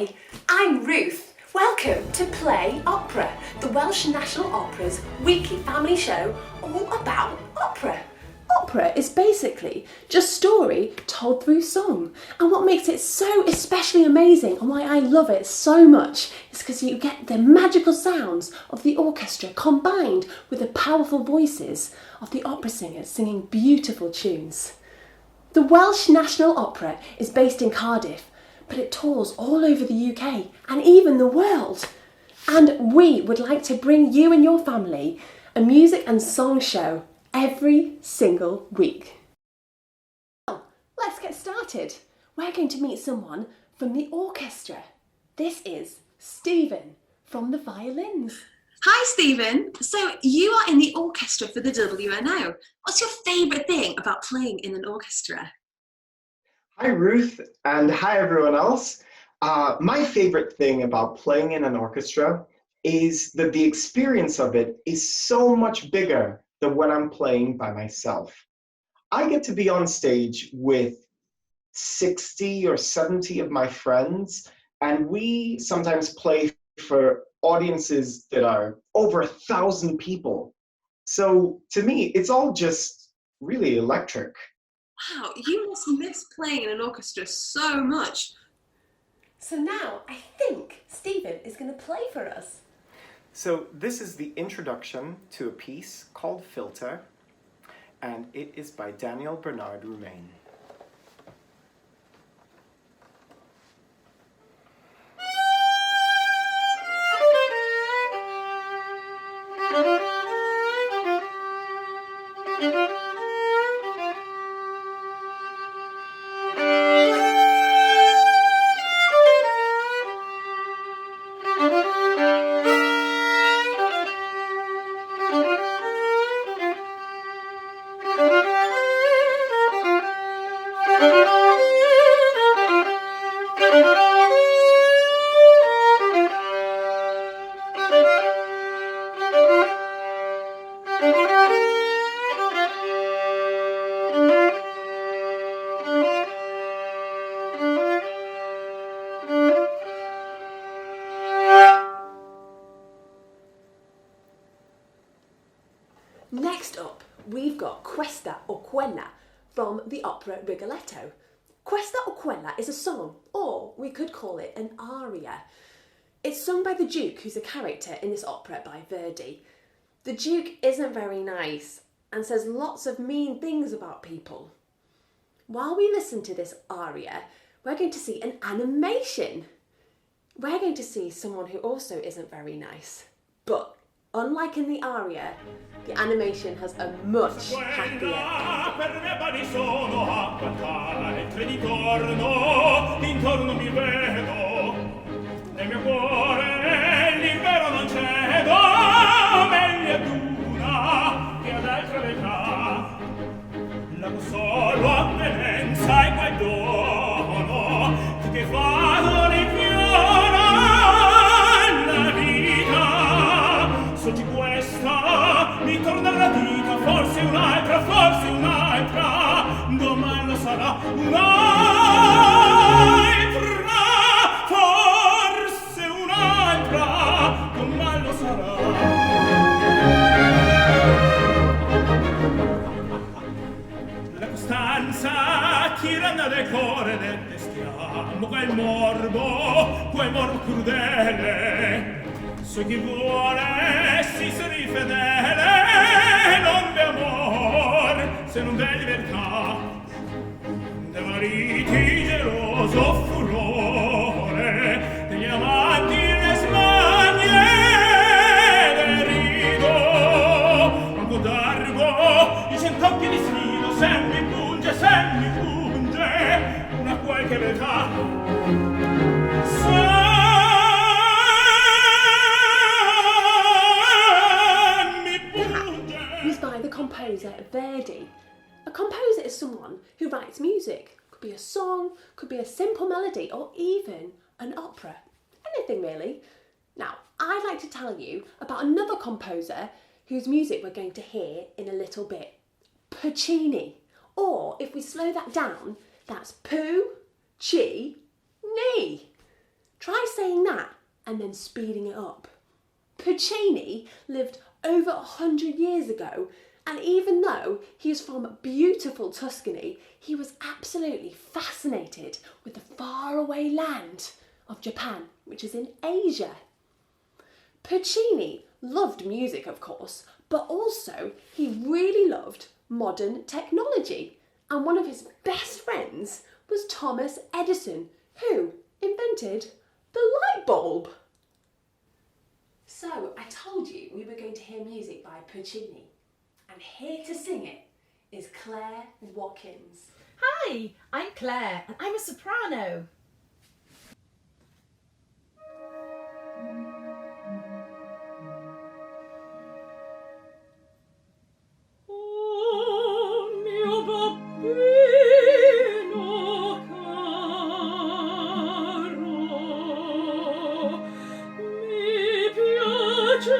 Hi, I'm Ruth. Welcome to Play Opera, the Welsh National Opera's weekly family show all about opera. Opera is basically just story told through song, and what makes it so especially amazing and why I love it so much is because you get the magical sounds of the orchestra combined with the powerful voices of the opera singers singing beautiful tunes. The Welsh National Opera is based in Cardiff, but it tours all over the UK and even the world. And we would like to bring you and your family a music and song show every single week. Well, let's get started. We're going to meet someone from the orchestra. This is Stephen from the violins. Hi Stephen, so you are in the orchestra for the WNO. What's your favourite thing about playing in an orchestra? Hi Ruth, and hi everyone else. My favorite thing about playing in an orchestra is that the experience of it is so much bigger than when I'm playing by myself. I get to be on stage with 60 or 70 of my friends, and we sometimes play for audiences that are over 1,000 people. So to me, it's all just really electric. Wow, you must miss playing in an orchestra so much. So now I think Stephen is going to play for us. So this is the introduction to a piece called Filter, and it is by Daniel Bernard Roumain. Next up, we've got Questa o Quella from the opera Rigoletto. Questa o Quella is a song, or we could call it an aria. It's sung by the Duke, who's a character in this opera by Verdi. The Duke isn't very nice and says lots of mean things about people. While we listen to this aria, we're going to see an animation. We're going to see someone who also isn't very nice, but unlike in the aria, the animation has a much happier domani lo sarà un'altra, forse un'altra, domani lo sarà. La costanza tiranna del cuore del bestiamo, quel morbo crudele. Su chi vuole si rifedele, non ve amor, se non ve libertà, de mariti geloso furore, degli amanti le smanie del rido, manco d'argo, i cent'occhi di sfido, se mi punge, una qualche beltà. Composer Verdi. A composer is someone who writes music. Could be a song, could be a simple melody, or even an opera. Anything really. Now, I'd like to tell you about another composer whose music we're going to hear in a little bit. Puccini. Or, if we slow that down, that's Pu-Chi-Ni. Try saying that and then speeding it up. Puccini lived over 100 years ago, and even though he is from beautiful Tuscany, he was absolutely fascinated with the faraway land of Japan, which is in Asia. Puccini loved music, of course, but also he really loved modern technology, and one of his best friends was Thomas Edison, who invented the light bulb. So I told you we were going to hear music by Puccini, and here to sing it is Claire Watkins. Hi, I'm Claire and I'm a soprano. Oh mio babbino caro, mi piace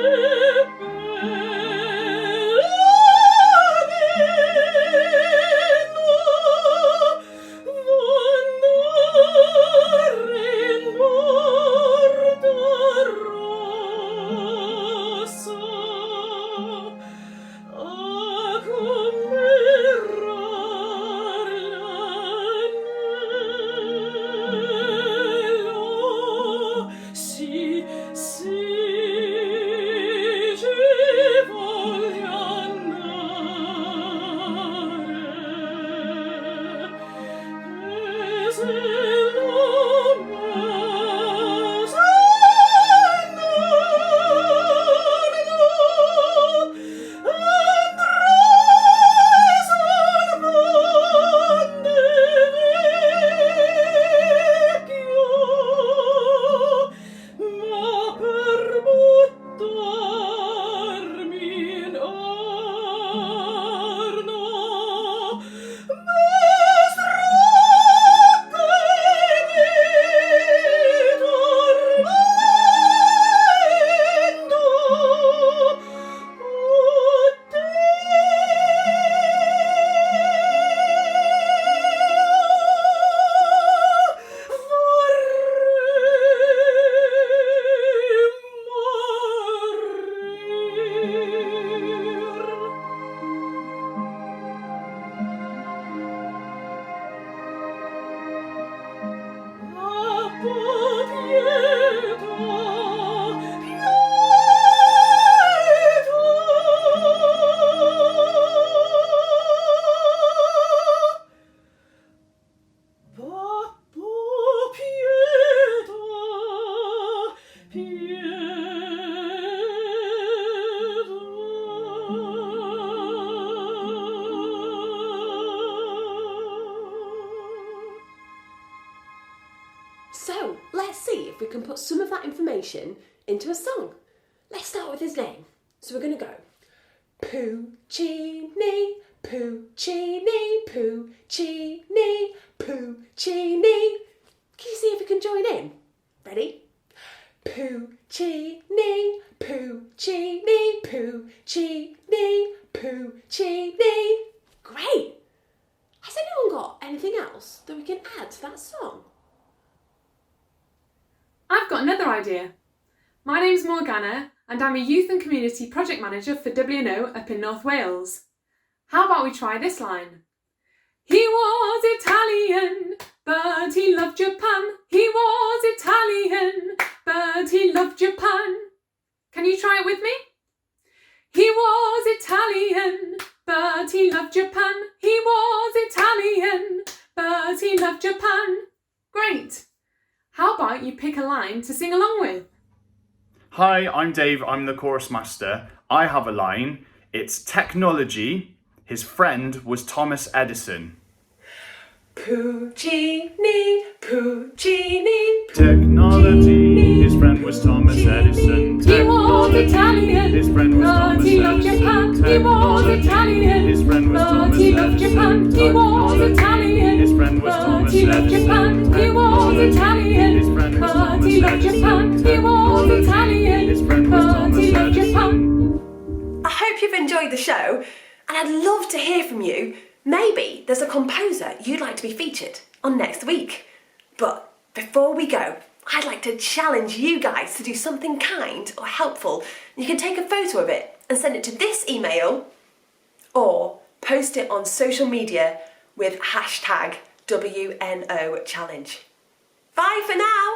So let's see if we can put some of that information into a song. Let's start with his name. So we're going to go Puccini, Puccini, Puccini, Puccini. Can you see if we can join in? Ready? Puccini, Puccini, Puccini, Puccini. Great! Has anyone got anything else that we can add to that song? I've got another idea. My name's Morgana and I'm a Youth and Community Project Manager for WNO up in North Wales. How about we try this line? He was Italian, but he loved Japan. He was Italian, but he loved Japan. Can you try it with me? He was Italian, but he loved Japan. He was Italian, but he loved Japan. Great. How about you pick a line to sing along with? Hi, I'm Dave, I'm the chorus master. I have a line. It's technology. His friend was Thomas Edison. Puccini, Puccini, Technology. His friend was Thomas Edison. He was Italian, His friend was but Thomas he loved Edison. Japan. He was Italian, His friend was but Thomas he loved Edison. Japan. He was Italian, His friend was but Thomas he loved Japan. He was Italian, His friend was but Thomas he loved Edison. Japan. He was Italian, His friend was but Thomas he loved Edison. Japan. I hope you've enjoyed the show, and I'd love to hear from you. Maybe there's a composer you'd like to be featured on next week. But before we go, I'd like to challenge you guys to do something kind or helpful. You can take a photo of it and send it to this email or post it on social media with hashtag WNO Challenge. Bye for now!